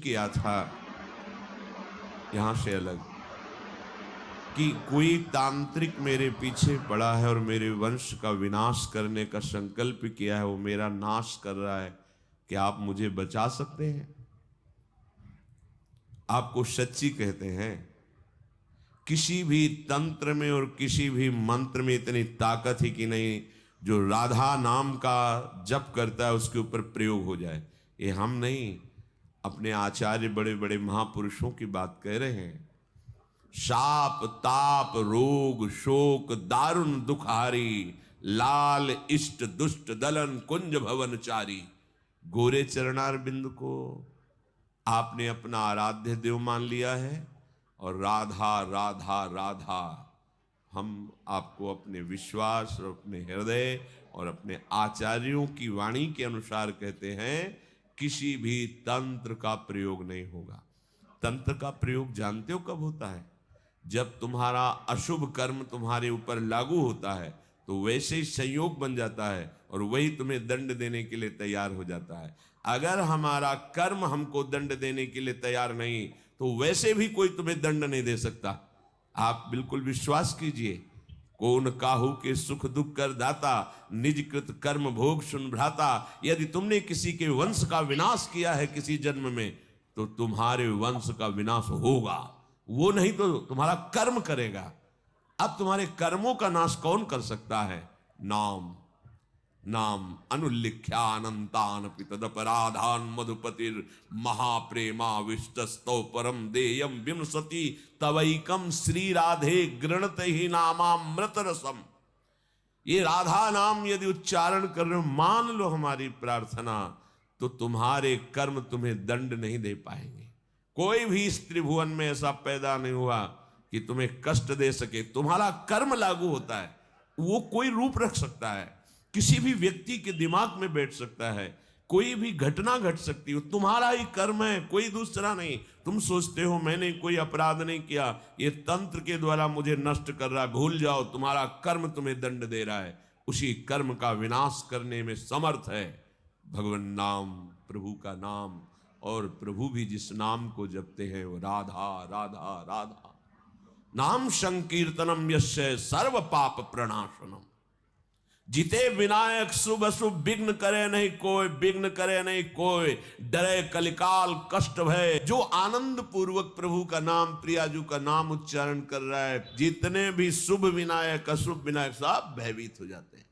किया था यहां से अलग, कि कोई तांत्रिक मेरे पीछे पड़ा है और मेरे वंश का विनाश करने का संकल्प किया है, वो मेरा नाश कर रहा है, क्या आप मुझे बचा सकते हैं? आपको सच्ची कहते हैं, किसी भी तंत्र में और किसी भी मंत्र में इतनी ताकत ही कि नहीं जो राधा नाम का जप करता है उसके ऊपर प्रयोग हो जाए। ये हम नहीं, अपने आचार्य बड़े बड़े महापुरुषों की बात कह रहे हैं। शाप ताप रोग शोक दारुण दुखारी, लाल इष्ट दुष्ट दलन कुंज भवनचारी। गोरे चरणार बिंद को आपने अपना आराध्य देव मान लिया है और राधा राधा राधा हम आपको अपने विश्वास और अपने हृदय और अपने आचार्यों की वाणी के अनुसार कहते हैं, किसी भी तंत्र का प्रयोग नहीं होगा। तंत्र का प्रयोग जानते हो कब होता है? जब तुम्हारा अशुभ कर्म तुम्हारे ऊपर लागू होता है तो वैसे ही संयोग बन जाता है और वही तुम्हें दंड देने के लिए तैयार हो जाता है। अगर हमारा कर्म हमको दंड देने के लिए तैयार नहीं तो वैसे भी कोई तुम्हें दंड नहीं दे सकता। आप बिल्कुल विश्वास कीजिए, कौन काहू के सुख दुख कर दाता, निज कृत कर्म भोग सुन भ्राता। यदि तुमने किसी के वंश का विनाश किया है किसी जन्म में तो तुम्हारे वंश का विनाश होगा, वो नहीं तो तुम्हारा कर्म करेगा। अब तुम्हारे कर्मों का नाश कौन कर सकता है? नाम। नाम अनुल्लिख्यानंतान पितदपराधान मधुपतिर महाप्रेमा विष्टस्तो परम देयम विमसति तवैकम श्री राधे गृणत ही नामामृत रसम। ये राधा नाम यदि उच्चारण कर रहे हो, मान लो हमारी प्रार्थना, तो तुम्हारे कर्म तुम्हें दंड नहीं दे पाएंगे। कोई भी इस त्रिभुवन में ऐसा पैदा नहीं हुआ कि तुम्हें कष्ट दे सके। तुम्हारा कर्म लागू होता है, वो कोई रूप रख सकता है, किसी भी व्यक्ति के दिमाग में बैठ सकता है, कोई भी घटना घट सकती है, तुम्हारा ही कर्म है, कोई दूसरा नहीं। तुम सोचते हो मैंने कोई अपराध नहीं किया, ये तंत्र के द्वारा मुझे नष्ट कर रहा है, भूल जाओ, तुम्हारा कर्म तुम्हें दंड दे रहा है। उसी कर्म का विनाश करने में समर्थ है भगवान नाम, प्रभु का नाम। और प्रभु भी जिस नाम को जपते हैं वो राधा राधा राधा। नाम संकीर्तनम यस्य सर्व पाप प्रणाशनम। जिते विनायक शुभ अशुभ विघ्न करे नहीं कोई, विघ्न करे नहीं कोई, डरे कलिकाल कष्ट भय। जो आनंद पूर्वक प्रभु का नाम, प्रियाजू का नाम उच्चारण कर रहा है, जितने भी शुभ विनायक अशुभ विनायक सब भयभीत हो जाते हैं।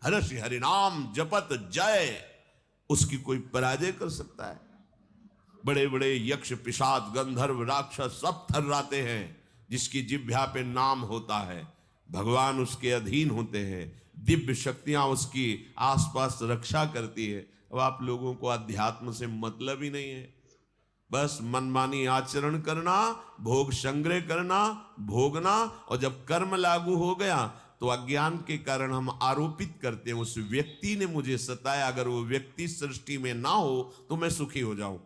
हर्षि हरिनाम जपत जय, उसकी कोई पराजय कर सकता है? बड़े बड़े यक्ष पिशाच गंधर्व राक्षस सब थर्राते हैं। जिसकी जिह्वा पे नाम होता है भगवान उसके अधीन होते हैं, दिव्य शक्तियां उसकी आसपास रक्षा करती है। अब आप लोगों को अध्यात्म से मतलब ही नहीं है, बस मनमानी आचरण करना, भोग संग्रह करना, भोगना, और जब कर्म लागू हो गया तो अज्ञान के कारण हम आरोपित करते हैं उस व्यक्ति ने मुझे सताया, अगर वो व्यक्ति सृष्टि में ना हो तो मैं सुखी हो जाऊं।